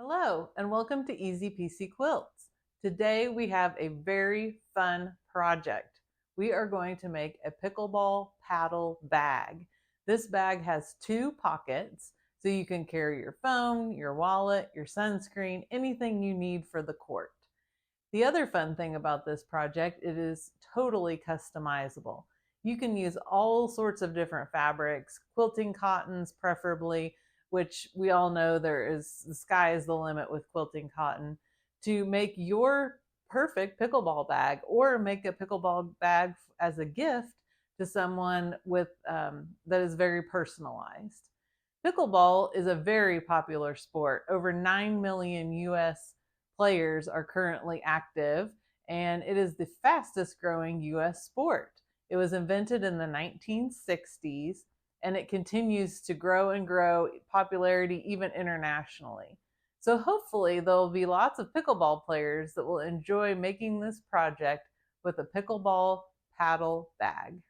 Hello, and welcome to Easy Piecy Quilts. Today we have a very fun project. We are going to make a pickleball paddle bag. This bag has two pockets, so you can carry your phone, your wallet, your sunscreen, anything you need for the court. The other fun thing about this project, it is totally customizable. You can use all sorts of different fabrics, quilting cottons preferably, which we all know the sky is the limit with quilting cotton, to make your perfect pickleball bag or make a pickleball bag as a gift to someone that is very personalized. Pickleball is a very popular sport. Over 9 million US players are currently active, and it is the fastest growing US sport. It was invented in the 1960s, and it continues to grow and grow popularity even internationally. So hopefully there'll be lots of pickleball players that will enjoy making this project with a pickleball paddle bag.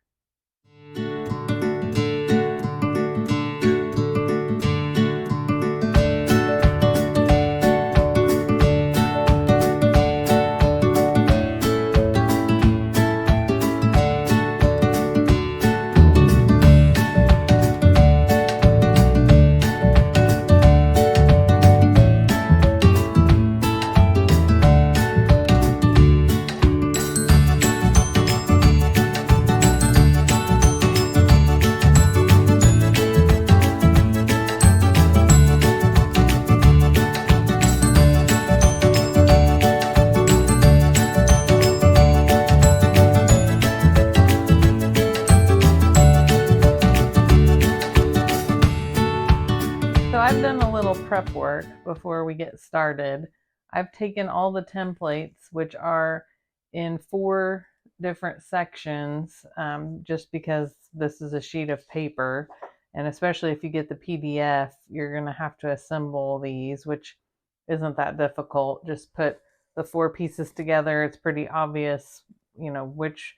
So I've done a little prep work before we get started. I've taken all the templates, which are in 4 different sections, just because this is a sheet of paper. And especially if you get the PDF, you're going to have to assemble these, which isn't that difficult. Just put the 4 pieces together. It's pretty obvious, which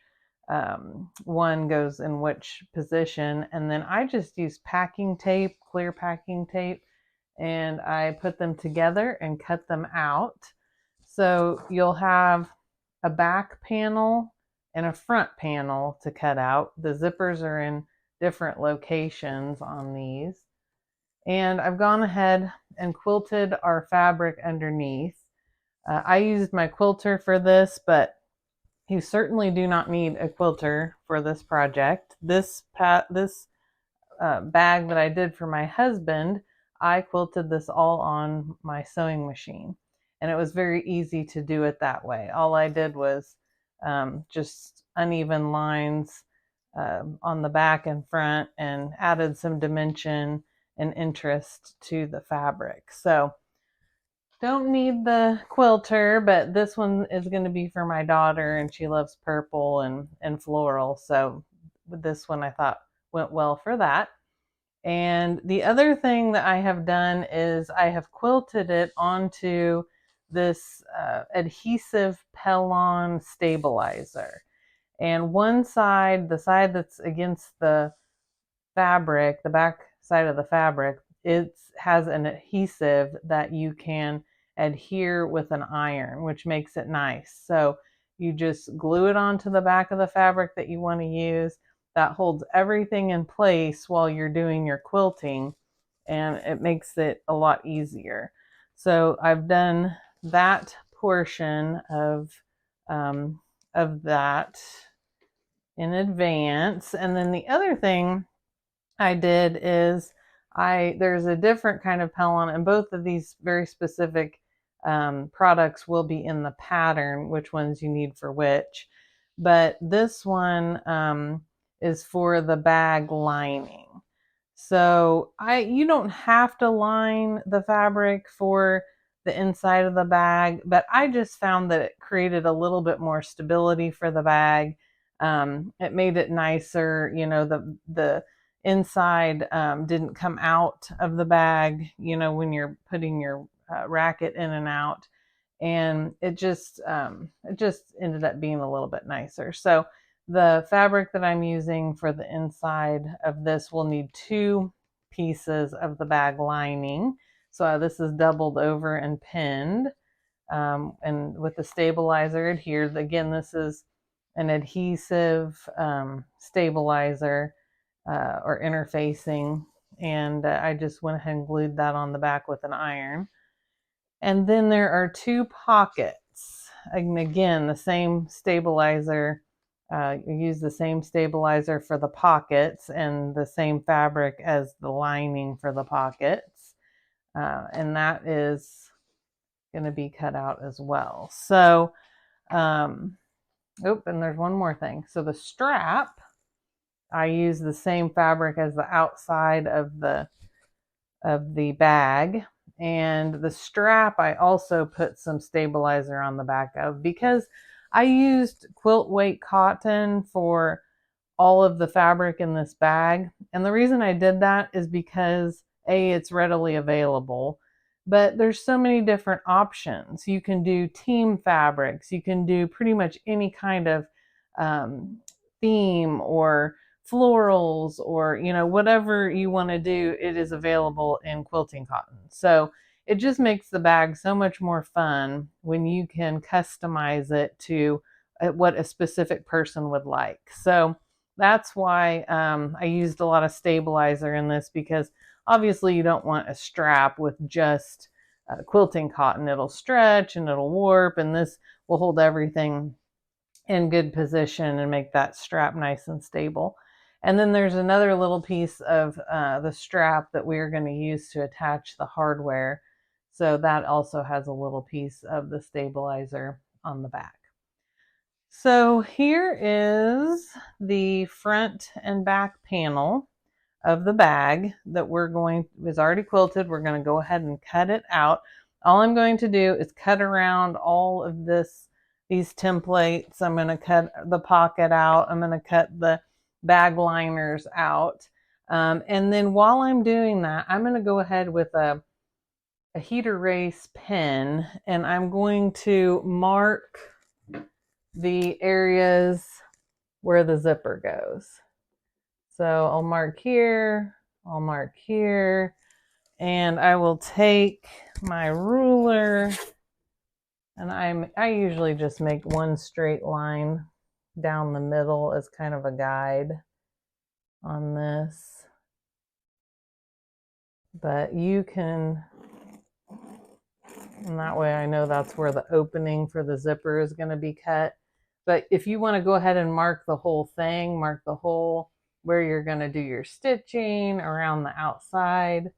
one goes in which position. And then I just use packing tape, clear packing tape, and I put them together and cut them out. So you'll have a back panel and a front panel to cut out. The zippers are in different locations on these. And I've gone ahead and quilted our fabric underneath. I used my quilter for this, but you certainly do not need a quilter for this project. This bag that I did for my husband, I quilted this all on my sewing machine. And it was very easy to do it that way. All I did was just uneven lines on the back and front and added some dimension and interest to the fabric. So don't need the quilter, but this one is going to be for my daughter, and she loves purple and floral. So this one I thought went well for that. And the other thing that I have done is I have quilted it onto this adhesive Pellon stabilizer. And one side, the side that's against the fabric, the back side of the fabric, it has an adhesive that you can adhere with an iron, which makes it nice. So you just glue it onto the back of the fabric that you want to use. That holds everything in place while you're doing your quilting, and it makes it a lot easier. So I've done that portion of that in advance. And then the other thing I did is there's a different kind of Pellon, and both of these very specific products will be in the pattern, which ones you need for which. But this one is for the bag lining. So you don't have to line the fabric for the inside of the bag, but I just found that it created a little bit more stability for the bag. It made it nicer, the inside didn't come out of the bag, when you're putting your racket in and out. And it just ended up being a little bit nicer. So the fabric that I'm using for the inside of this will need 2 pieces of the bag lining. So this is doubled over and pinned, and with the stabilizer adhered. Again, this is an adhesive stabilizer or interfacing, and I just went ahead and glued that on the back with an iron. And then there are 2 pockets. And again, the same stabilizer. You use the same stabilizer for the pockets and the same fabric as the lining for the pockets. And that is going to be cut out as well. So, and there's one more thing. So the strap, I use the same fabric as the outside of the bag, and the strap I also put some stabilizer on the back of, because I used quilt weight cotton for all of the fabric in this bag. And the reason I did that is because A, it's readily available, but there's so many different options. You can do team fabrics, you can do pretty much any kind of theme or florals, or whatever you want to do, it is available in quilting cotton. So it just makes the bag so much more fun when you can customize it to what a specific person would like. So that's why I used a lot of stabilizer in this, because obviously you don't want a strap with just quilting cotton. It'll stretch and it'll warp, and this will hold everything in good position and make that strap nice and stable. And then there's another little piece of the strap that we're going to use to attach the hardware. So that also has a little piece of the stabilizer on the back. So here is the front and back panel of the bag that is already quilted. We're going to go ahead and cut it out. All I'm going to do is cut around all of these templates. I'm going to cut the pocket out. I'm going to cut the bag liners out. And then while I'm doing that, I'm going to go ahead with a heat erase pen, and I'm going to mark the areas where the zipper goes. So I'll mark here, I'll mark here, and I will take my ruler, and I usually just make one straight line down the middle as kind of a guide on this. But you can, and that way I know that's where the opening for the zipper is going to be cut. But if you want to go ahead and mark the whole thing, mark the whole where you're going to do your stitching around the outside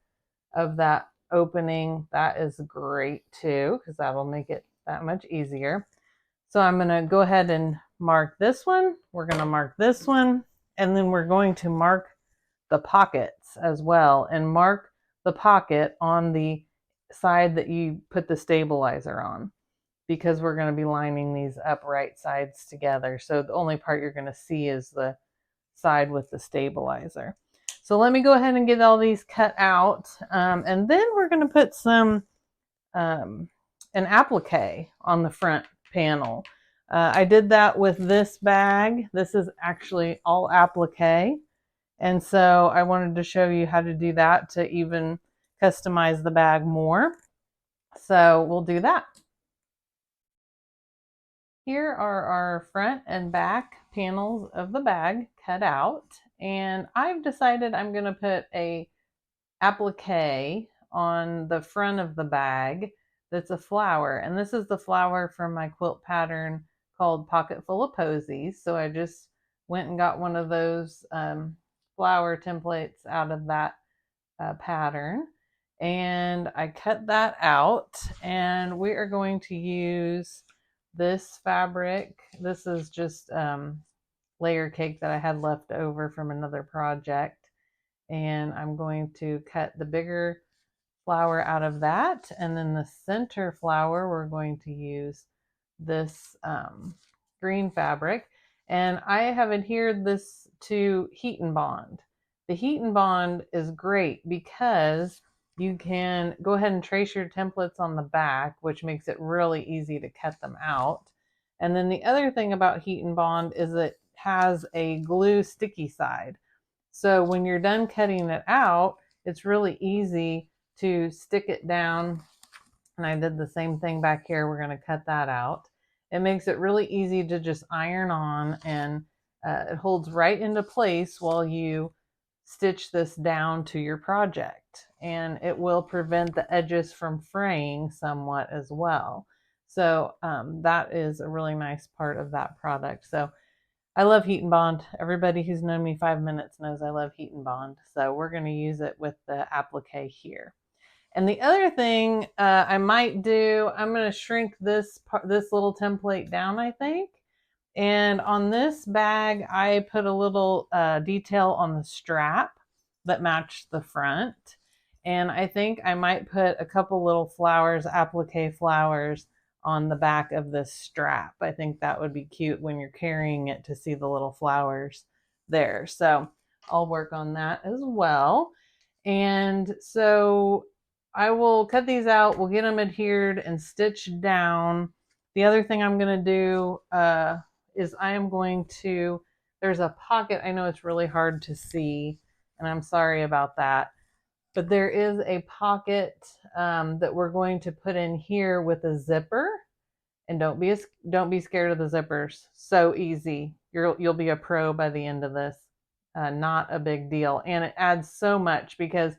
of that opening, that is great too, because that'll make it that much easier. So I'm going to go ahead and mark this one. We're going to mark this one, and then we're going to mark the pockets as well, and mark the pocket on the side that you put the stabilizer on, because we're going to be lining these upright sides together. So the only part you're going to see is the side with the stabilizer. So let me go ahead and get all these cut out, and then we're going to put some an applique on the front panel. I did that with this bag. This is actually all applique, and so I wanted to show you how to do that to even customize the bag more. So we'll do that. Here are our front and back panels of the bag cut out, and I've decided I'm going to put a applique on the front of the bag that's a flower, and this is the flower from my quilt pattern called Pocket Full of Posies. So I just went and got one of those flower templates out of that pattern, and I cut that out, and we are going to use this fabric. This is just layer cake that I had left over from another project, and I'm going to cut the bigger flower out of that, and then the center flower we're going to use this green fabric, and I have adhered this to heat and bond. The heat and bond is great because you can go ahead and trace your templates on the back, which makes it really easy to cut them out. And then the other thing about heat and bond is it has a glue sticky side. So when you're done cutting it out, it's really easy to stick it down. And I did the same thing back here. We're going to cut that out. It makes it really easy to just iron on, and it holds right into place while you stitch this down to your project. And it will prevent the edges from fraying somewhat as well. So that is a really nice part of that product. So I love Heat and Bond. Everybody who's known me 5 minutes knows I love Heat and Bond. So we're going to use it with the applique here. And the other thing I might do, I'm going to shrink this little template down, I think. And on this bag, I put a little detail on the strap that matched the front. And I think I might put a couple little flowers, applique flowers, on the back of this strap. I think that would be cute when you're carrying it to see the little flowers there. So I'll work on that as well. And so I will cut these out. We'll get them adhered and stitched down. The other thing I'm going to do is I am going to, there's a pocket. I know it's really hard to see, and I'm sorry about that. But there is a pocket that we're going to put in here with a zipper. And don't be scared of the zippers. So easy. You'll be a pro by the end of this. Not a big deal. And it adds so much because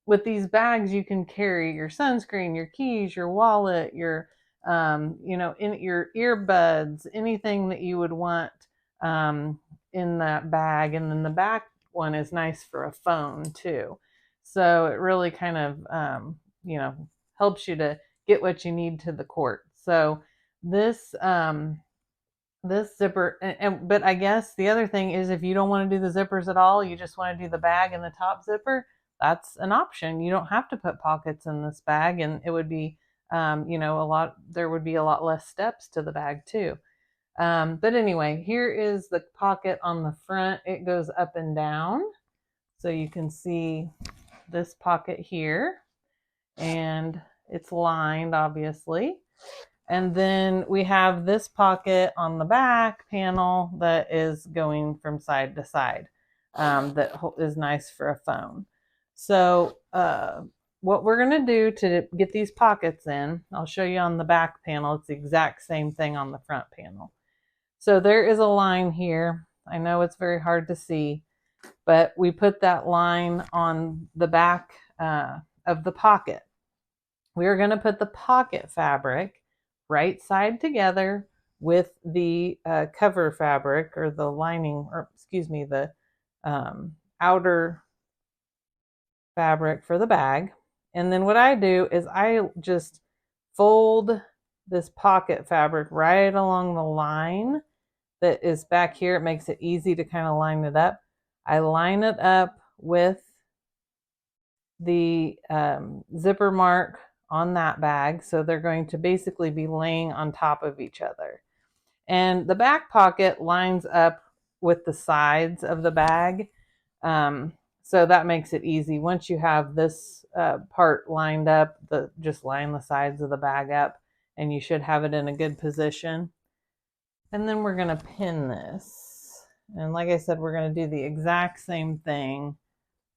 with these bags you can carry your sunscreen, your keys, your wallet, your in your earbuds, anything that you would want in that bag. And then the back one is nice for a phone too. So it really kind of helps you to get what you need to the court. So this zipper, but I guess the other thing is if you don't want to do the zippers at all, you just want to do the bag and the top zipper, that's an option. You don't have to put pockets in this bag, and it would be there would be a lot less steps to the bag too. But anyway, here is the pocket on the front. It goes up and down, so you can see this pocket here, and it's lined obviously. And then we have this pocket on the back panel that is going from side to side that is nice for a phone. So what we're going to do to get these pockets in, I'll show you on the back panel. It's the exact same thing on the front panel. So there is a line here. I know it's very hard to see, but we put that line on the back of the pocket. We are going to put the pocket fabric right side together with the cover fabric, or the lining, or excuse me, the outer fabric for the bag. And then what I do is I just fold this pocket fabric right along the line that is back here. It makes it easy to kind of line it up. I line it up with the zipper mark on that bag, so they're going to basically be laying on top of each other. And the back pocket lines up with the sides of the bag, so that makes it easy. Once you have this part lined up, just line the sides of the bag up, and you should have it in a good position. And then we're going to pin this, and like I said, we're going to do the exact same thing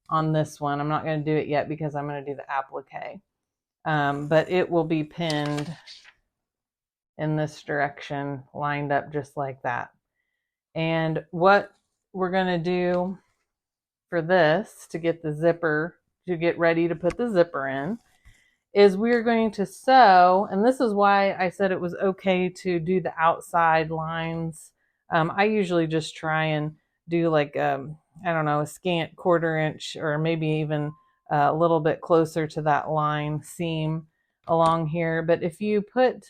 on this one. I'm not going to do it yet because I'm going to do the applique. But it will be pinned in this direction, lined up just like that. And what we're going to do for this, to get the zipper, to get ready to put the zipper in, is we're going to sew, and this is why I said it was okay to do the outside lines. I usually just try and do like, I don't know, a scant 1/4 inch, or maybe even a little bit closer to that line seam along here. But if you put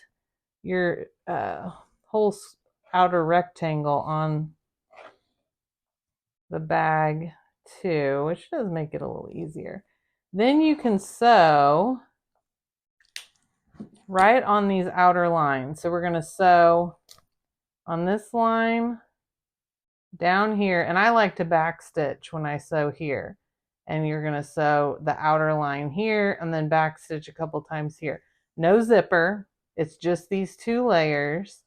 your whole outer rectangle on the bag too, which does make it a little easier, then you can sew right on these outer lines. So we're going to sew on this line down here, and I like to back stitch when I sew here. And you're going to sew the outer line here and then back stitch a couple times here. No zipper. It's just these 2 layers.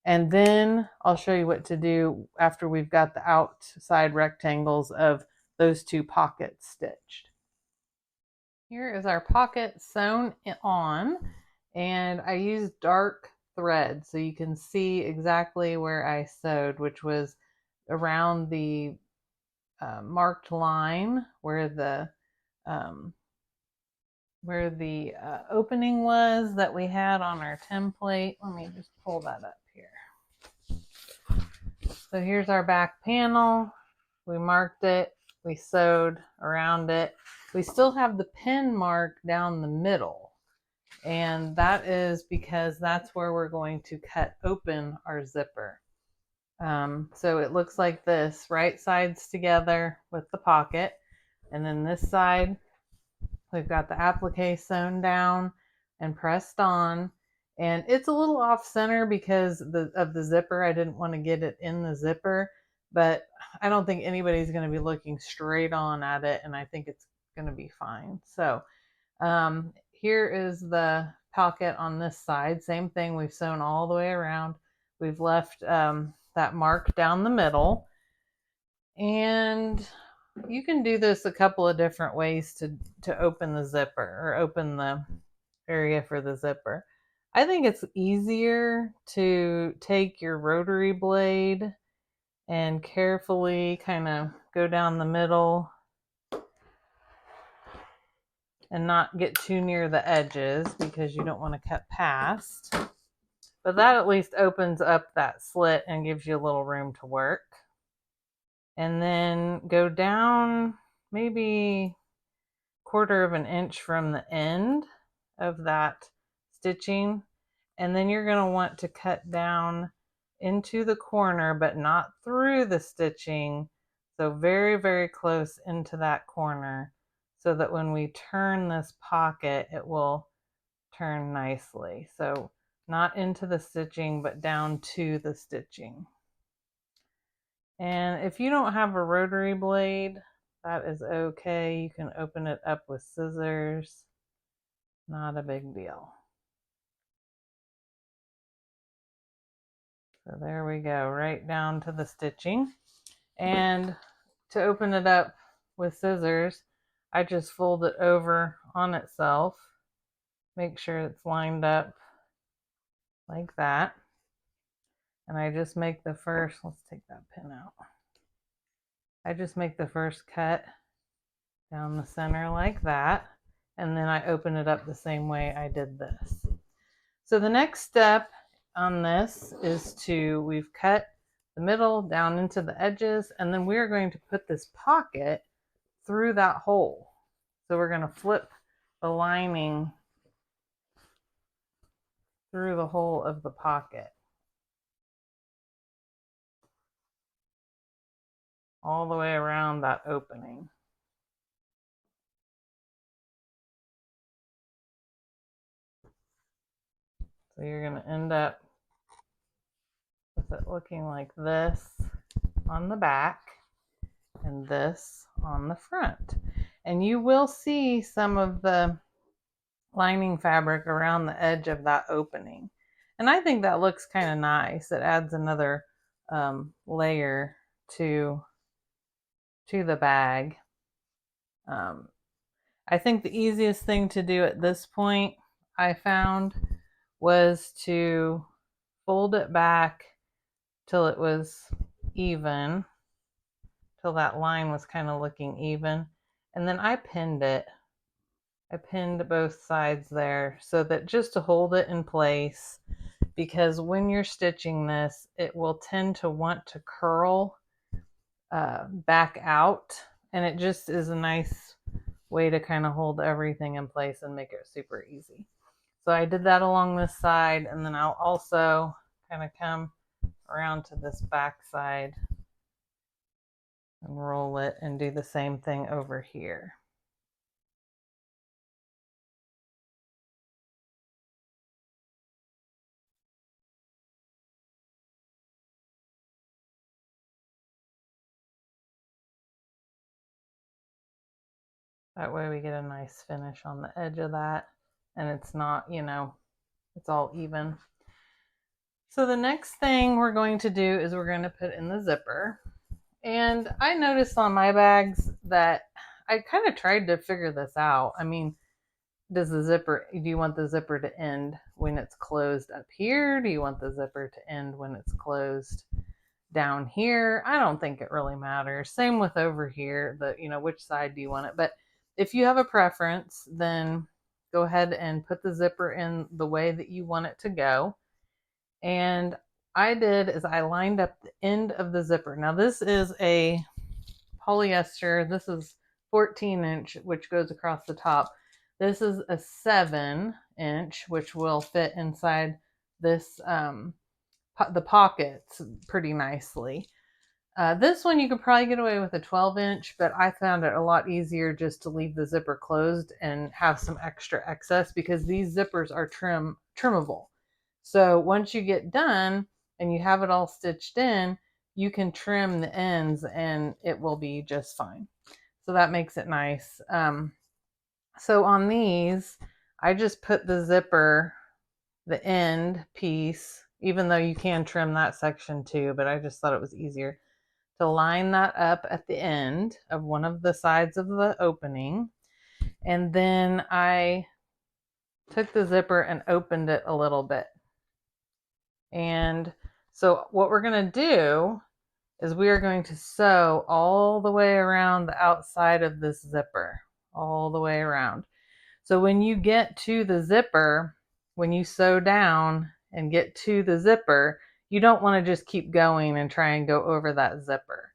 And then I'll show you what to do after we've got the outside rectangles of those 2 pockets stitched. Here is our pocket sewn on, and I used dark thread so you can see exactly where I sewed, which was around the marked line um, where the opening was that we had on our template. Let me just pull that up here. So here's our back panel. We marked it, we sewed around it. We still have the pin mark down the middle, and that is because that's where we're going to cut open our zipper. So it looks like this, right sides together with the pocket, and then this side we've got the applique sewn down and pressed on, and it's a little off center because of the zipper. I didn't want to get it in the zipper, but I don't think anybody's going to be looking straight on at it, and I think it's going to be fine. So here is the pocket on this side. Same thing, we've sewn all the way around. We've left that mark down the middle, and you can do this a couple of different ways to open the zipper or open the area for the zipper. I think it's easier to take your rotary blade and carefully kind of go down the middle and not get too near the edges because you don't want to cut past. But that at least opens up that slit and gives you a little room to work. And then go down maybe 1/4 of an inch from the end of that stitching, and then you're going to want to cut down into the corner but not through the stitching, so very, very close into that corner, so that when we turn this pocket it will turn nicely. So not into the stitching but down to the stitching. And if you don't have a rotary blade, that is okay. You can open it up with scissors. Not a big deal. So there we go, right down to the stitching. And to open it up with scissors, I just fold it over on itself. Make sure it's lined up like that. And I just make the first, let's take that pin out. I just make the first cut down the center like that, and then I open it up the same way I did this. So the next step on this is we've cut the middle down into the edges, and then we're going to put this pocket through that hole. So we're going to flip the lining through the hole of the pocket, all the way around that opening. So you're going to end up with it looking like this on the back and this on the front. And you will see some of the lining fabric around the edge of that opening. And I think that looks kind of nice. It adds another layer to the bag. I think the easiest thing to do at this point, I found, was to fold it back till it was even, till that line was kind of looking even. And then I pinned it. I pinned both sides there so that just to hold it in place, because when you're stitching this, it will tend to want to curl back out, and it just is a nice way to kind of hold everything in place and make it super easy. So I did that along this side, and then I'll also kind of come around to this back side and roll it and do the same thing over here. That way we get a nice finish on the edge of that, and it's not, it's all even. So the next thing we're going to do is we're going to put in the zipper. And I noticed on my bags that I kind of tried to figure this out. I mean, do you want the zipper to end when it's closed up here? Do you want the zipper to end when it's closed down here? I don't think it really matters. Same with over here, which side do you want it? But if you have a preference, then go ahead and put the zipper in the way that you want it to go. And I lined up the end of the zipper. Now this is a polyester. This is 14-inch, which goes across the top. This is a 7-inch, which will fit inside this the pockets pretty nicely. This one you could probably get away with a 12-inch, but I found it a lot easier just to leave the zipper closed and have some extra excess because these zippers are trimmable. So once you get done and you have it all stitched in, you can trim the ends and it will be just fine. So that makes it nice. So on these, I just put the zipper, the end piece, even though you can trim that section too, but I just thought it was easier to line that up at the end of one of the sides of the opening. And then I took the zipper and opened it a little bit. And so what we're going to do is we are going to sew all the way around the outside of this zipper, all the way around. So when you get to the zipper, when you sew down and get to the zipper, you don't want to just keep going and try and go over that zipper.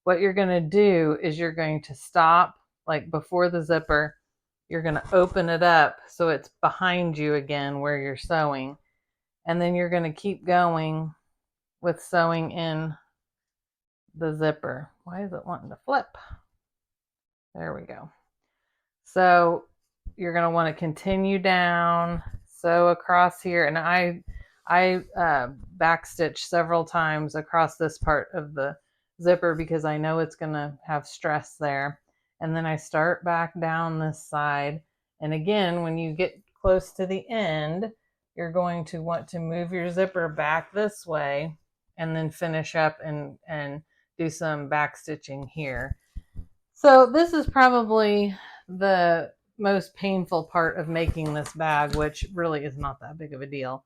What you're going to do is you're going to stop like before the zipper. You're going to open it up so it's behind you again where you're sewing. And then you're going to keep going with sewing in the zipper. Why is it wanting to flip? There we go. So you're going to want to continue down, sew across here. And I backstitch several times across this part of the zipper because I know it's going to have stress there. And then I start back down this side. And again, when you get close to the end, you're going to want to move your zipper back this way and then finish up and do some backstitching here. So this is probably the most painful part of making this bag, which really is not that big of a deal,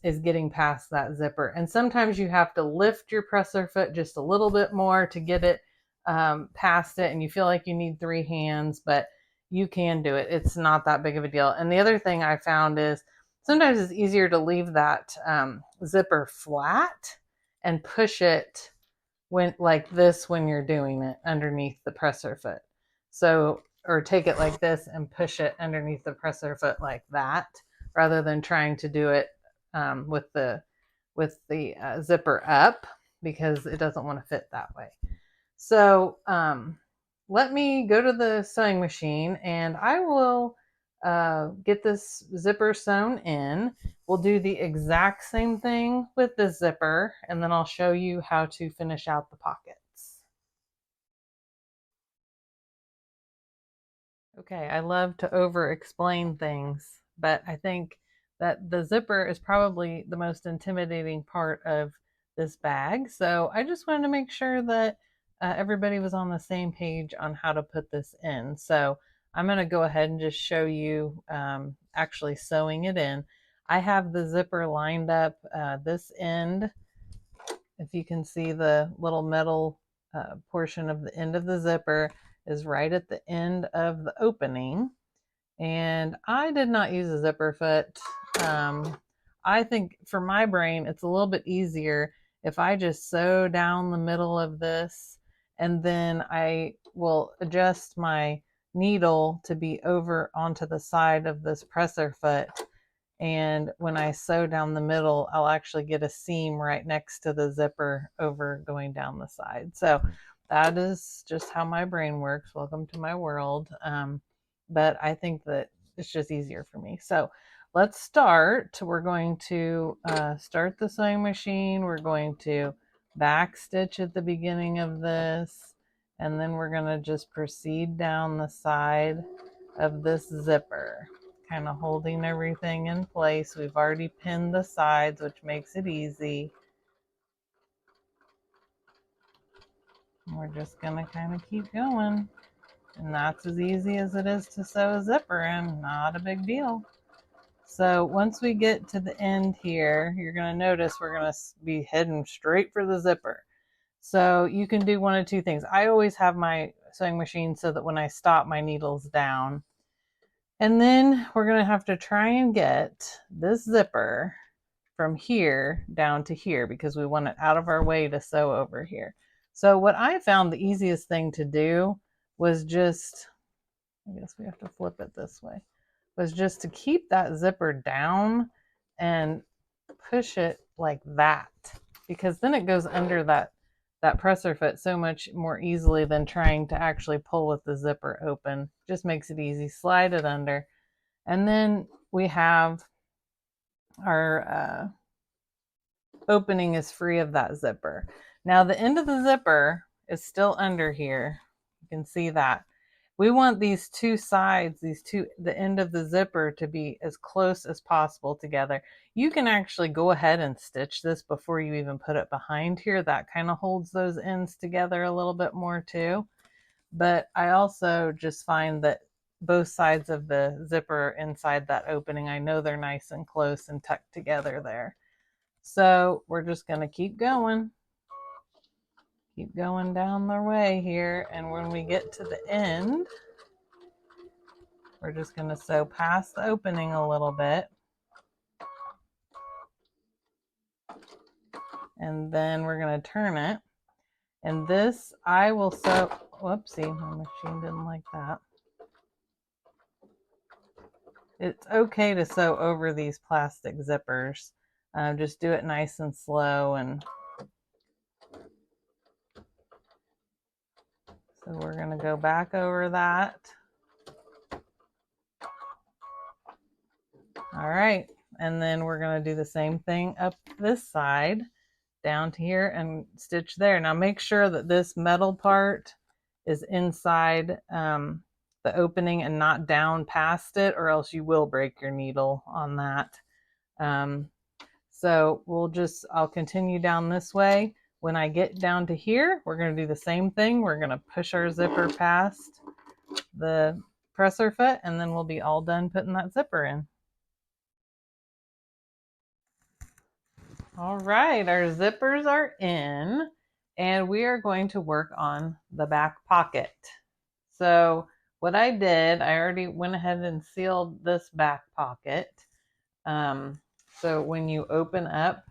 is getting past that zipper. And sometimes you have to lift your presser foot just a little bit more to get it past it, and you feel like you need 3 hands, but you can do it. It's not that big of a deal. And the other thing I found is sometimes it's easier to leave that zipper flat and push it like this when you're doing it underneath the presser foot. So, or take it like this and push it underneath the presser foot like that, rather than trying to do it with the zipper up, because it doesn't want to fit that way. So let me go to the sewing machine and I will get this zipper sewn in. We'll do the exact same thing with the zipper, and then I'll show you how to finish out the pockets. Okay, I love to over explain things, but I think that the zipper is probably the most intimidating part of this bag. So I just wanted to make sure that everybody was on the same page on how to put this in. So I'm going to go ahead and just show you actually sewing it in. I have the zipper lined up this end. If you can see, the little metal portion of the end of the zipper is right at the end of the opening. And I did not use a zipper foot. I think for my brain, it's a little bit easier if I just sew down the middle of this, and then I will adjust my needle to be over onto the side of this presser foot. And when I sew down the middle, I'll actually get a seam right next to the zipper over going down the side. So that is just how my brain works. Welcome to my world. But I think that it's just easier for me. So let's start. We're going to start the sewing machine. We're going to back stitch at the beginning of this, and then we're going to just proceed down the side of this zipper, kind of holding everything in place. We've already pinned the sides, which makes it easy. And we're just going to kind of keep going And that's as easy as it is to sew a zipper in, not a big deal. So once we get to the end here, you're going to notice we're going to be heading straight for the zipper. So you can do one of two things. I always have my sewing machine so that when I stop, my needle's down. And then we're going to have to try and get this zipper from here down to here because we want it out of our way to sew over here. So what I found the easiest thing to do was just, I guess we have to flip it this way, was just to keep that zipper down and push it like that, because then it goes under that presser foot so much more easily than trying to actually pull with the zipper open. Just makes it easy. Slide it under. And then we have our opening is free of that zipper. Now the end of the zipper is still under here. You can see that. We want these two sides, the end of the zipper to be as close as possible together. You can actually go ahead and stitch this before you even put it behind here. That kind of holds those ends together a little bit more too. But I also just find that both sides of the zipper inside that opening, I know they're nice and close and tucked together there. So we're just going to keep going down the way here. And when we get to the end, we're just going to sew past the opening a little bit. And then we're going to turn it. And this I will sew, whoopsie, my machine didn't like that. It's okay to sew over these plastic zippers. Just do it nice and slow. And so we're going to go back over that. All right. And then we're going to do the same thing up this side down to here and stitch there. Now make sure that this metal part is inside the opening and not down past it, or else you will break your needle on that. So I'll continue down this way. When I get down to here, we're going to do the same thing. We're going to push our zipper past the presser foot, and then we'll be all done putting that zipper in. All right, our zippers are in, and we are going to work on the back pocket. So what I did, I already went ahead and sealed this back pocket. So when you open up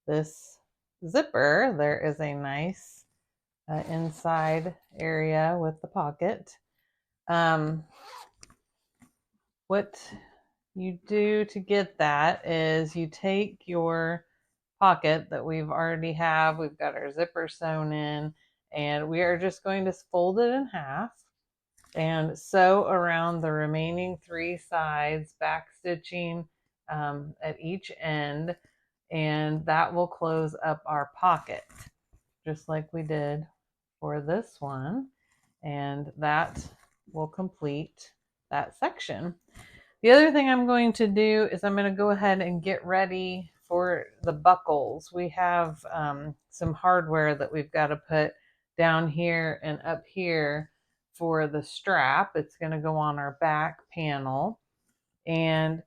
this zipper, there is a nice inside area with the pocket. What you do to get that is you take your pocket that we've got our zipper sewn in, and we are just going to fold it in half and sew around the remaining three sides, back stitching at each end, and that will close up our pocket just like we did for this one, and that will complete that section. The other thing I'm going to do is I'm going to go ahead and get ready for the buckles. We have some hardware that we've got to put down here and up here for the strap. It's going to go on our back panel. And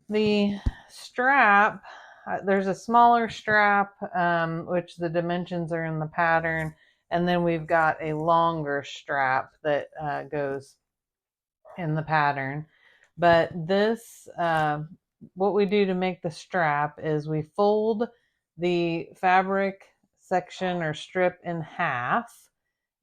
the strap, there's a smaller strap, which the dimensions are in the pattern. And then we've got a longer strap that goes in the pattern. But this, what we do to make the strap is we fold the fabric section or strip in half.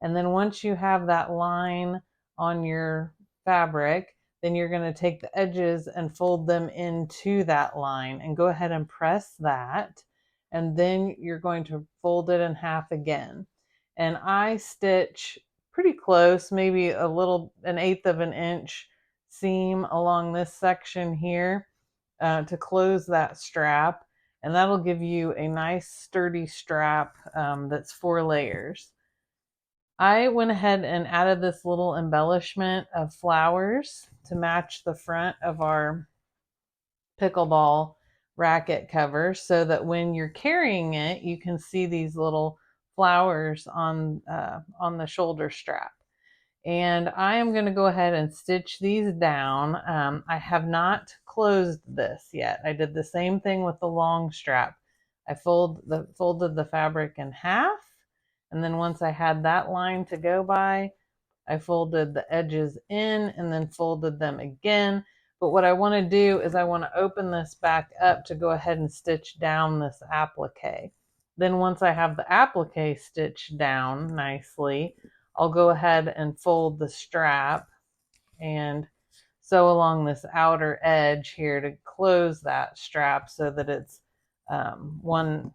And then once you have that line on your fabric, then you're going to take the edges and fold them into that line and go ahead and press that. And then you're going to fold it in half again. And I stitch pretty close, maybe an eighth of an inch seam along this section here to close that strap, and that'll give you a nice sturdy strap that's 4 layers. I went ahead and added this little embellishment of flowers to match the front of our pickleball racket cover, so that when you're carrying it, you can see these little flowers on the shoulder strap. And I am going to go ahead and stitch these down. I have not closed this yet. I did the same thing with the long strap. I folded the fabric in half, and then once I had that line to go by, I folded the edges in and then folded them again. But what I want to do is I want to open this back up to go ahead and stitch down this applique. Then once I have the applique stitched down nicely, I'll go ahead and fold the strap and sew along this outer edge here to close that strap so that it's one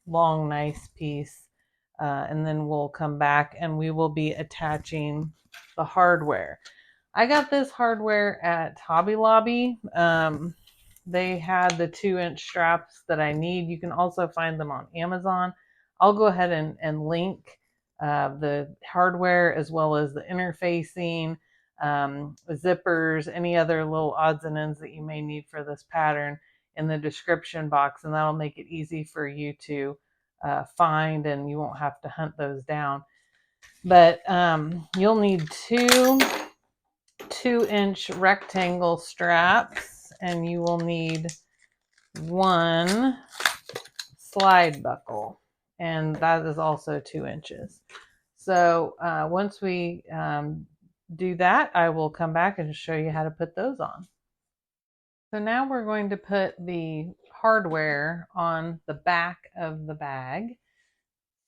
long nice piece. And then we'll come back and we will be attaching the hardware. I got this hardware at Hobby Lobby. They had the 2-inch straps that I need. You can also find them on Amazon. I'll go ahead and link the hardware as well as the interfacing, zippers, any other little odds and ends that you may need for this pattern in the description box, and that'll make it easy for you to find, and you won't have to hunt those down. But you'll need two 2-inch rectangle straps, and you will need one slide buckle, and that is also 2 inches. So once we do that, I will come back and show you how to put those on. So now we're going to put the hardware on the back of the bag.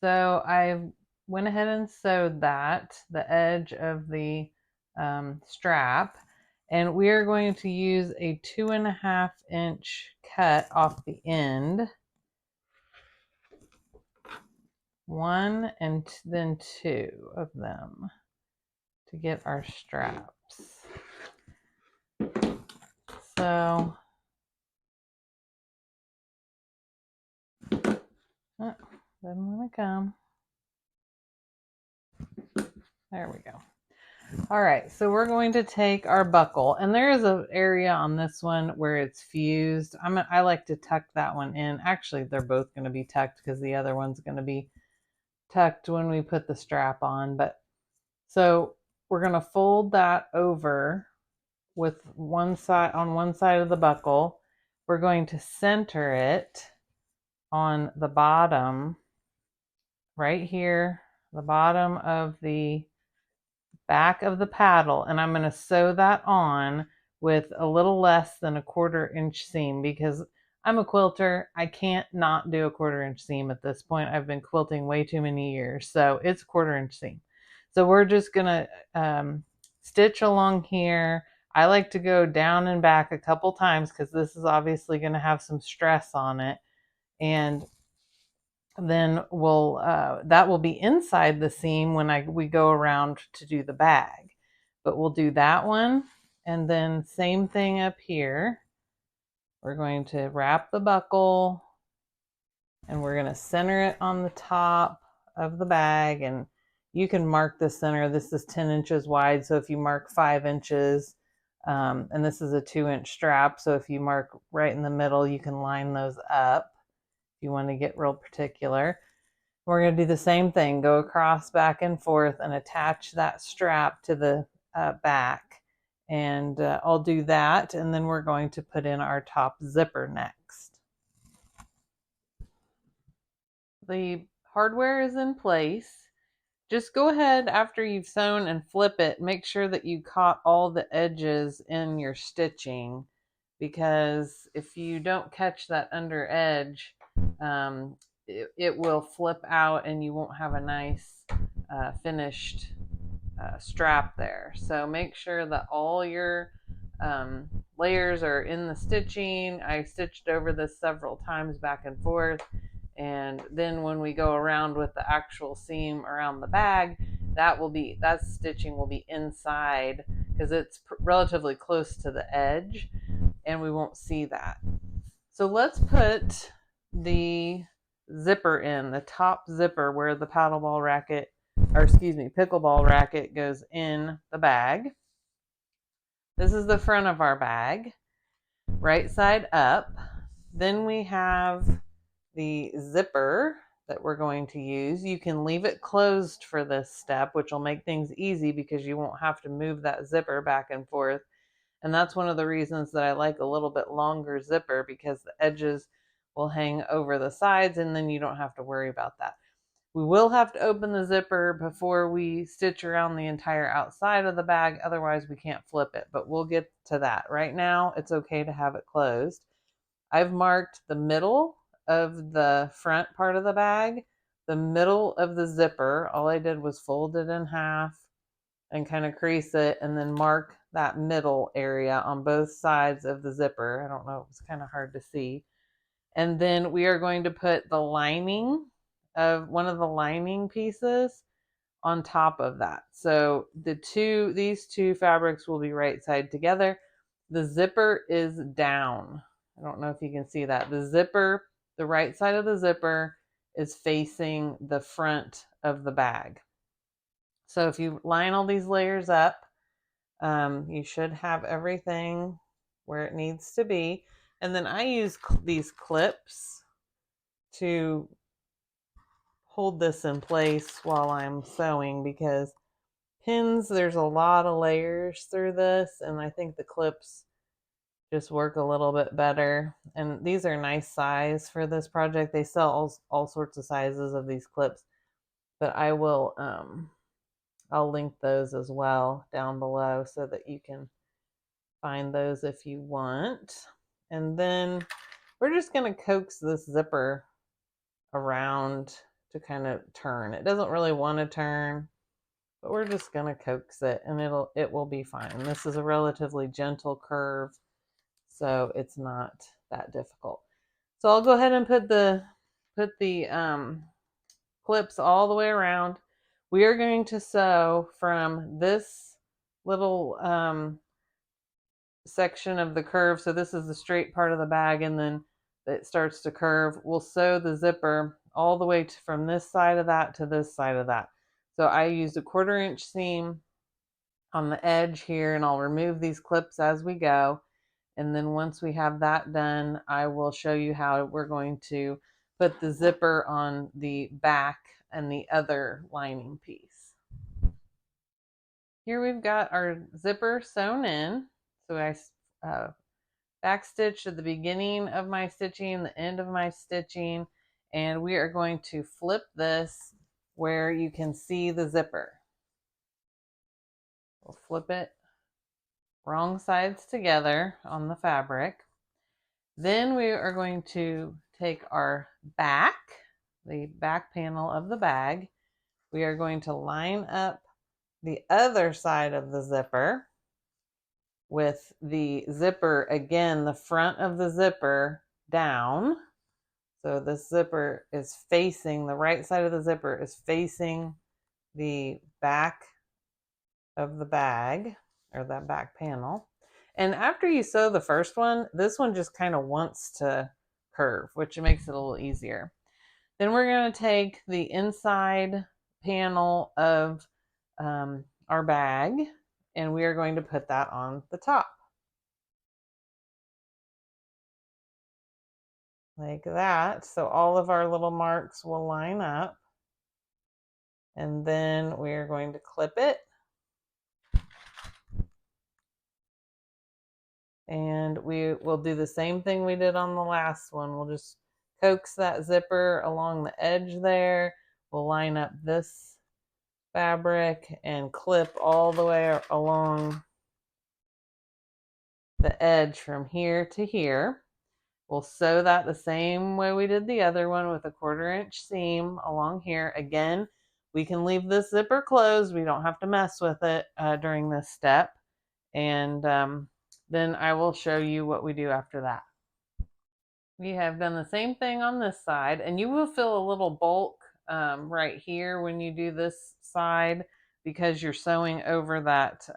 So I went ahead and sewed that, the edge of the strap, and we are going to use a 2.5 inch cut off the end. One and then two of them to get our straps. So oh, doesn't want to come. There we go. All right, so we're going to take our buckle, and there is an area on this one where it's fused. I like to tuck that one in. Actually, they're both going to be tucked because the other one's going to be tucked when we put the strap on. But so we're going to fold that over with one side on one side of the buckle. We're going to center it on the bottom, right here, the bottom of the back of the paddle, and I'm going to sew that on with a little less than a 1/4 inch seam because I'm a quilter. I can't not do a 1/4 inch seam at this point. I've been quilting way too many years, so it's a 1/4 inch seam. So we're just going to stitch along here. I like to go down and back a couple times because this is obviously going to have some stress on it, and then we'll that will be inside the seam when we go around to do the bag. But we'll do that one, and then same thing up here. We're going to wrap the buckle, and we're going to center it on the top of the bag, and you can mark the center. This is 10 inches wide, so if you mark 5 inches, and this is a 2-inch strap, so if you mark right in the middle, you can line those up if you want to get real particular. We're going to do the same thing, go across back and forth and attach that strap to the back. And I'll do that, and then we're going to put in our top zipper next. The hardware is in place. Just go ahead after you've sewn and flip it. Make sure that you caught all the edges in your stitching, because if you don't catch that under edge, it will flip out and you won't have a nice finished strap there. So make sure that all your layers are in the stitching. I stitched over this several times back and forth, and then when we go around with the actual seam around the bag, that stitching will be inside because it's relatively close to the edge and we won't see that. So let's put the zipper in, the top zipper where the pickleball racket goes in the bag. This is the front of our bag, right side up. Then we have the zipper that we're going to use. You can leave it closed for this step, which will make things easy because you won't have to move that zipper back and forth. And that's one of the reasons that I like a little bit longer zipper, because the edges will hang over the sides and then you don't have to worry about that. We will have to open the zipper before we stitch around the entire outside of the bag, otherwise we can't flip it, but we'll get to that. Right now, it's okay to have it closed. I've marked the middle of the front part of the bag, the middle of the zipper. All I did was fold it in half and kind of crease it and then mark that middle area on both sides of the zipper. I don't know, it was kind of hard to see. And then we are going to put the lining of one of the lining pieces on top of that. So these two fabrics will be right side together. The zipper is down. I don't know if you can see that. The right side of the zipper is facing the front of the bag. So if you line all these layers up, you should have everything where it needs to be. And then I use these clips to hold this in place while I'm sewing, because pins, there's a lot of layers through this, and I think the clips just work a little bit better. And these are nice size for this project. They sell all sorts of sizes of these clips, but I will I'll link those as well down below so that you can find those if you want. And then we're just going to coax this zipper around to kind of turn. It doesn't really want to turn, but we're just going to coax it and it will be fine. This is a relatively gentle curve, so it's not that difficult. So I'll go ahead and put the clips all the way around. We are going to sew from this little section of the curve. So this is the straight part of the bag, and then it starts to curve. We'll sew the zipper all the way from this side of that to this side of that. So I used a 1/4 inch seam on the edge here, and I'll remove these clips as we go. And then once we have that done, I will show you how we're going to put the zipper on the back and the other lining piece. Here we've got our zipper sewn in. So I back stitched at the beginning of my stitching, the end of my stitching, and we are going to flip this where you can see the zipper. We'll flip it wrong sides together on the fabric. Then we are going to take our back, the back panel of the bag. We are going to line up the other side of the zipper with the zipper, again, the front of the zipper down. So this zipper is facing, the right side of the zipper is facing the back of the bag, or that back panel. And after you sew the first one, this one just kind of wants to curve, which makes it a little easier. Then we're going to take the inside panel of our bag, and we are going to put that on the top. Like that. So all of our little marks will line up. And then we are going to clip it. And we will do the same thing we did on the last one. We'll just coax that zipper along the edge there. We'll line up this fabric and clip all the way along the edge from here to here. We'll sew that the same way we did the other one, with a 1/4 inch seam along here. Again, we can leave this zipper closed. We don't have to mess with it during this step. And then I will show you what we do after that. We have done the same thing on this side, and you will feel a little bulk right here when you do this side, because you're sewing over that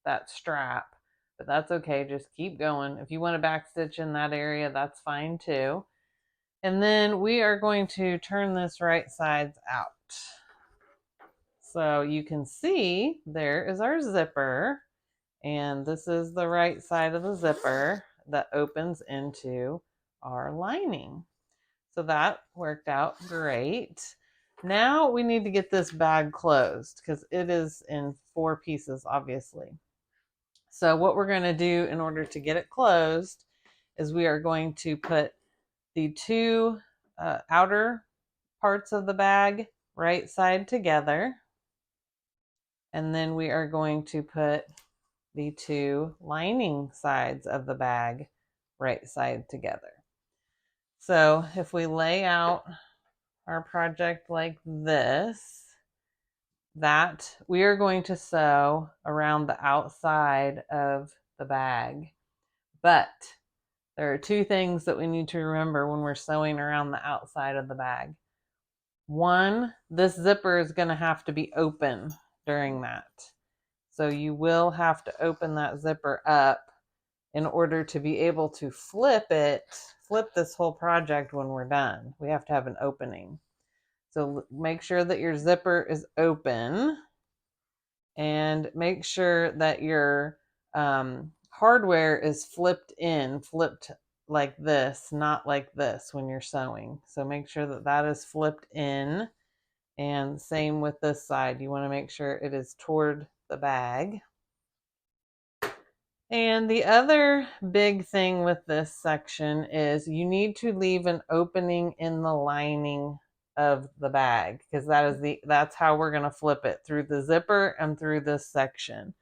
that strap. But that's okay, just keep going. If you want to backstitch in that area, that's fine too. And then we are going to turn this right sides out. So you can see there is our zipper, and this is the right side of the zipper that opens into our lining. So that worked out great. Now we need to get this bag closed because it is in 4 pieces, obviously. So what we're going to do in order to get it closed is we are going to put the 2 outer parts of the bag right side together. And then we are going to put the 2 lining sides of the bag right side together. So if we lay out our project like this, that we are going to sew around the outside of the bag. But there are 2 things that we need to remember when we're sewing around the outside of the bag. One, this zipper is going to have to be open during that. So you will have to open that zipper up in order to be able to flip this whole project when we're done. We have to have an opening. So make sure that your zipper is open and make sure that your hardware is flipped like this, not like this when you're sewing. So make sure that that is flipped in, and same with this side. You want to make sure it is toward the bag. And the other big thing with this section is you need to leave an opening in the lining of the bag, because that's how we're going to flip it, through the zipper and through this section.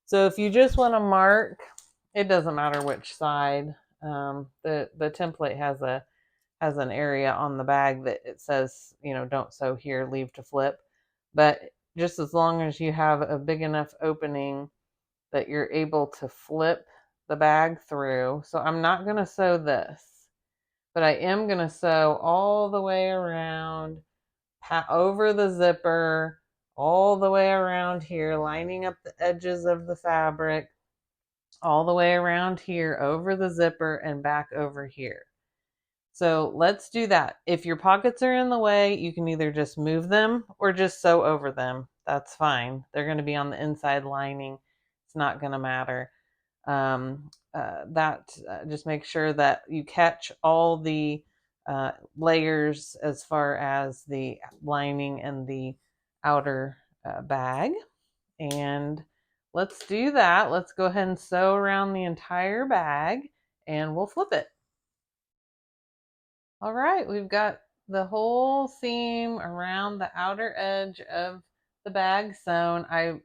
So if you just want to mark, it doesn't matter which side. The template has an area on the bag that it says, don't sew here, leave to flip. But just as long as you have a big enough opening that you're able to flip the bag through. So I'm not going to sew this, but I am going to sew all the way around, over the zipper, all the way around here, lining up the edges of the fabric, all the way around here, over the zipper, and back over here. So let's do that. If your pockets are in the way, you can either just move them or just sew over them. That's fine. They're going to be on the inside lining. It's not going to matter. Just make sure that you catch all the layers as far as the lining and the outer bag. And let's do that. Let's go ahead and sew around the entire bag and we'll flip it. All right, we've got the whole seam around the outer edge of the bag sewn. I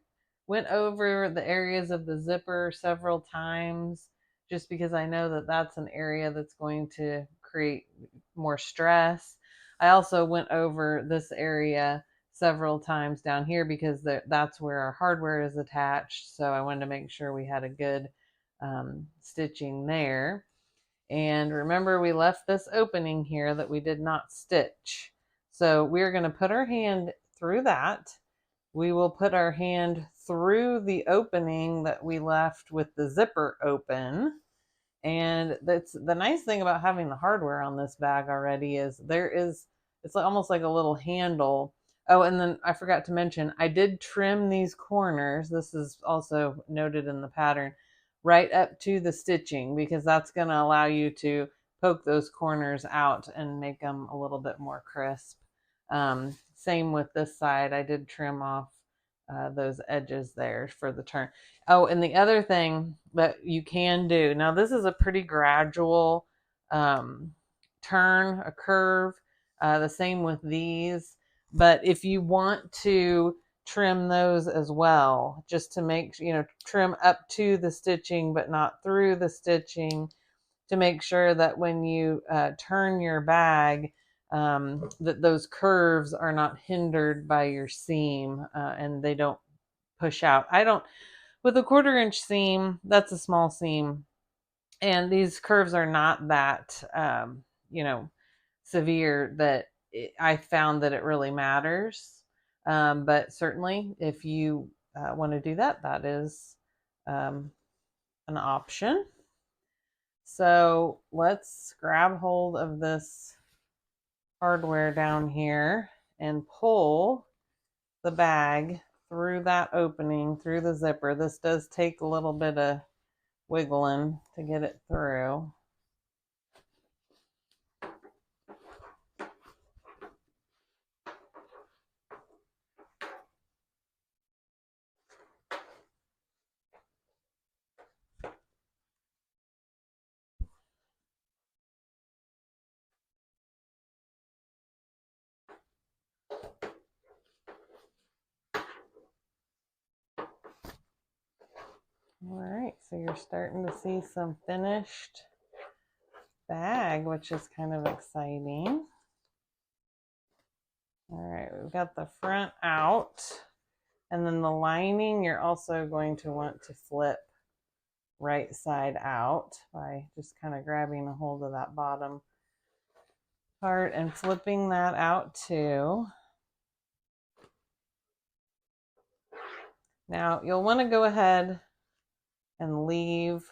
went over the areas of the zipper several times just because I know that that's an area that's going to create more stress. I also went over this area several times down here because that's where our hardware is attached. So I wanted to make sure we had a good stitching there. And remember, we left this opening here that we did not stitch. So we're going to put our hand through that. We will put our hand through the opening that we left with the zipper open. And that's the nice thing about having the hardware on this bag already, is it's almost like a little handle. Oh, and then I forgot to mention, I did trim these corners. This is also noted in the pattern, right up to the stitching, because that's going to allow you to poke those corners out and make them a little bit more crisp. Same with this side. I did trim off those edges there for the turn. Oh, and the other thing that you can do, now this is a pretty gradual turn, a curve, the same with these, but if you want to trim those as well, just to make, trim up to the stitching but not through the stitching, to make sure that when you turn your bag, that those curves are not hindered by your seam and they don't push out. With a 1/4 inch seam, that's a small seam, and these curves are not that, severe that I found that it really matters. But certainly if you want to do that, that is an option. So let's grab hold of this hardware down here and pull the bag through that opening, through the zipper. This does take a little bit of wiggling to get it through. All right, so you're starting to see some finished bag, which is kind of exciting. All right, we've got the front out, and then the lining you're also going to want to flip right side out by just kind of grabbing a hold of that bottom part and flipping that out too. Now you'll want to go ahead and leave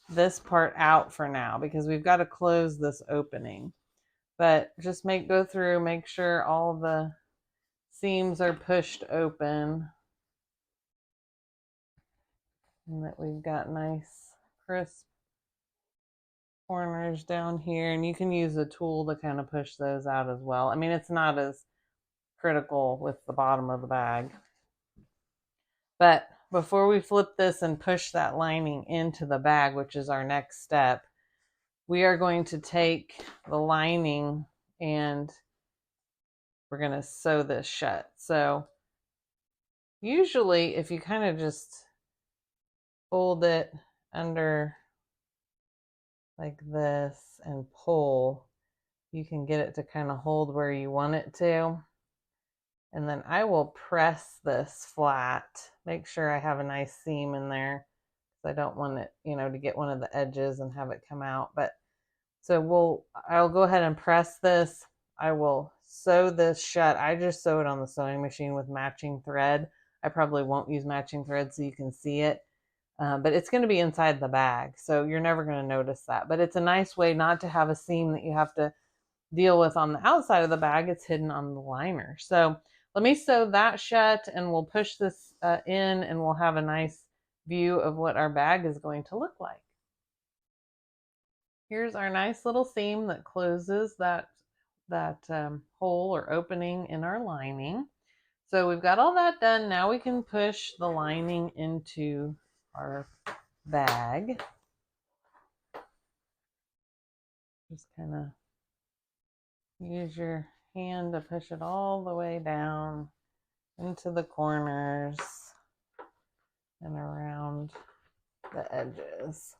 this part out for now because we've got to close this opening. But just go through, make sure all the seams are pushed open and that we've got nice crisp corners down here. And you can use a tool to kind of push those out as well. I mean, it's not as critical with the bottom of the bag. But before we flip this and push that lining into the bag, which is our next step, we are going to take the lining and we're going to sew this shut. So usually if you kind of just fold it under like this and pull, you can get it to kind of hold where you want it to. And then I will press this flat, make sure I have a nice seam in there because I don't want it, to get one of the edges and have it come out. But so I'll go ahead and press this. I will sew this shut. I just sew it on the sewing machine with matching thread. I probably won't use matching thread so you can see it, but it's going to be inside the bag, so you're never going to notice that. But it's a nice way not to have a seam that you have to deal with on the outside of the bag. It's hidden on the liner. So let me sew that shut and we'll push this in and we'll have a nice view of what our bag is going to look like. Here's our nice little seam that closes that hole or opening in our lining. So we've got all that done. Now we can push the lining into our bag. Just kind of use your hand to push it all the way down into the corners and around the edges.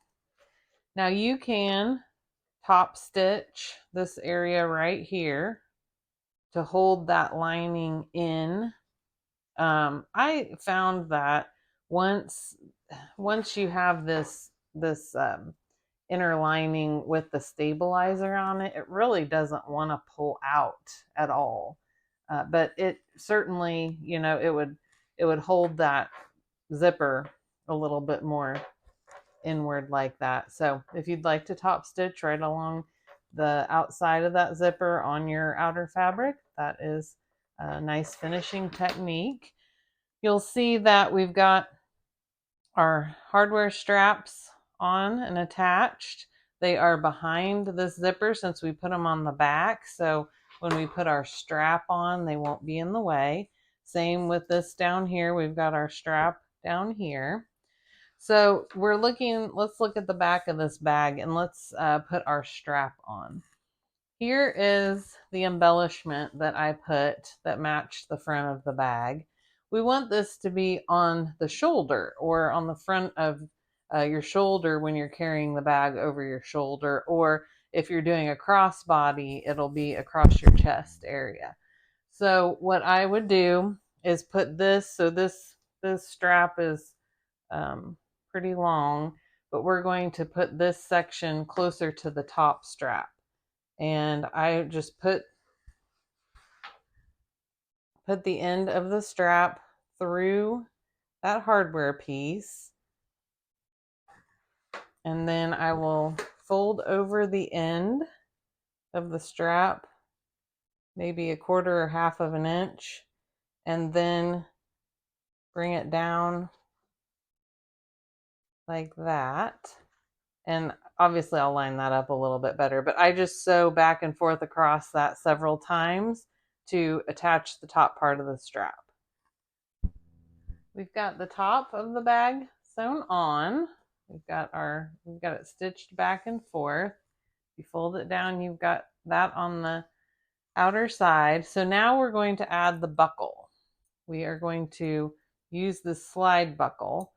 Now you can top stitch this area right here to hold that lining in. I found that once you have this inner lining with the stabilizer on it, it really doesn't want to pull out at all. But it certainly, it would hold that zipper a little bit more inward like that. So if you'd like to top stitch right along the outside of that zipper on your outer fabric, that is a nice finishing technique. You'll see that we've got our hardware straps on and attached. They are behind this zipper since we put them on the back. So when we put our strap on, they won't be in the way. Same with this down here. We've got our strap down here. So let's look at the back of this bag and let's put our strap on. Here is the embellishment that I put that matched the front of the bag. We want this to be on the shoulder or on the front of your shoulder when you're carrying the bag over your shoulder, or if you're doing a crossbody, it'll be across your chest area. So what I would do is put this, so this strap is pretty long, but we're going to put this section closer to the top strap. And I just put the end of the strap through that hardware piece. And then I will fold over the end of the strap, maybe a quarter or half of an inch, and then bring it down like that. And obviously I'll line that up a little bit better, but I just sew back and forth across that several times to attach the top part of the strap. We've got the top of the bag sewn on. We've got it stitched back and forth. You fold it down, you've got that on the outer side. So now we're going to add the buckle. We are going to use the slide buckle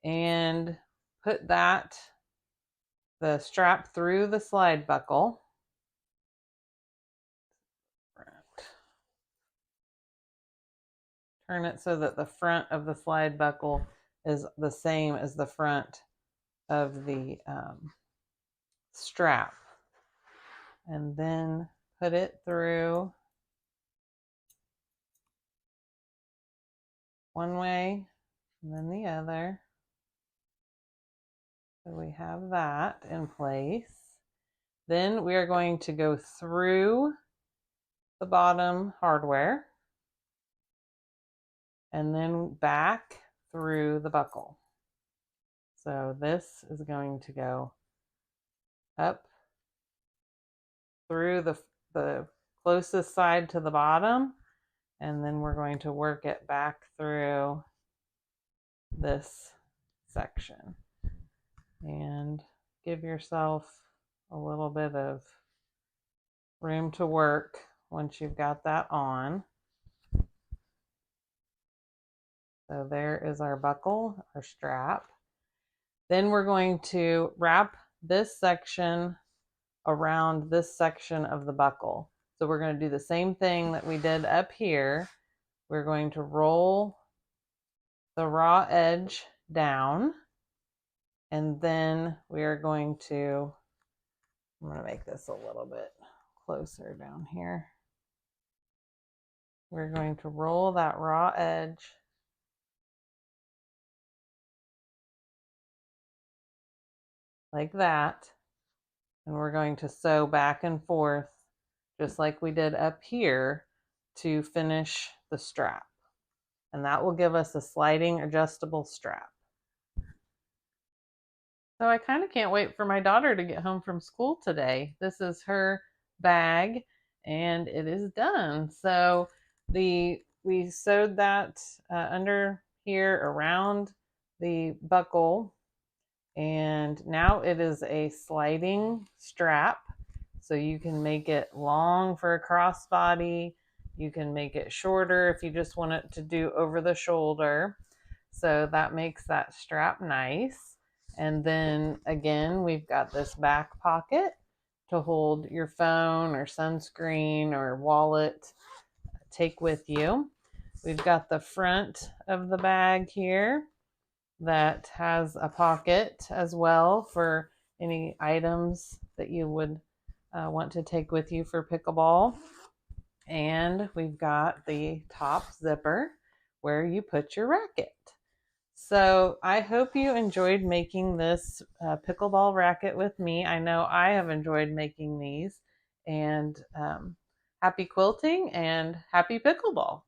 and put the strap through the slide buckle. Turn it so that the front of the slide buckle is the same as the front of the strap. And then put it through one way and then the other. So we have that in place. Then we are going to go through the bottom hardware and then back through the buckle. So this is going to go up through the closest side to the bottom, and then we're going to work it back through this section. And give yourself a little bit of room to work once you've got that on. So there is our buckle, our strap. Then we're going to wrap this section around this section of the buckle. So we're going to do the same thing that we did up here. We're going to roll the raw edge down, and then we are going to, I'm going to make this a little bit closer down here. We're going to roll that raw edge like that, and we're going to sew back and forth just like we did up here to finish the strap. And that will give us a sliding adjustable strap. So I kind of can't wait for my daughter to get home from school today. This is her bag and it is done. So we sewed that under here around the buckle, and now it is a sliding strap. So you can make it long for a crossbody. You can make it shorter if you just want it to do over the shoulder. So that makes that strap nice. And then again, we've got this back pocket to hold your phone or sunscreen or wallet, take with you. We've got the front of the bag here that has a pocket as well for any items that you would want to take with you for pickleball. And we've got the top zipper where you put your racket. So I hope you enjoyed making this pickleball racket with me. I know I have enjoyed making these, and happy quilting and happy pickleball.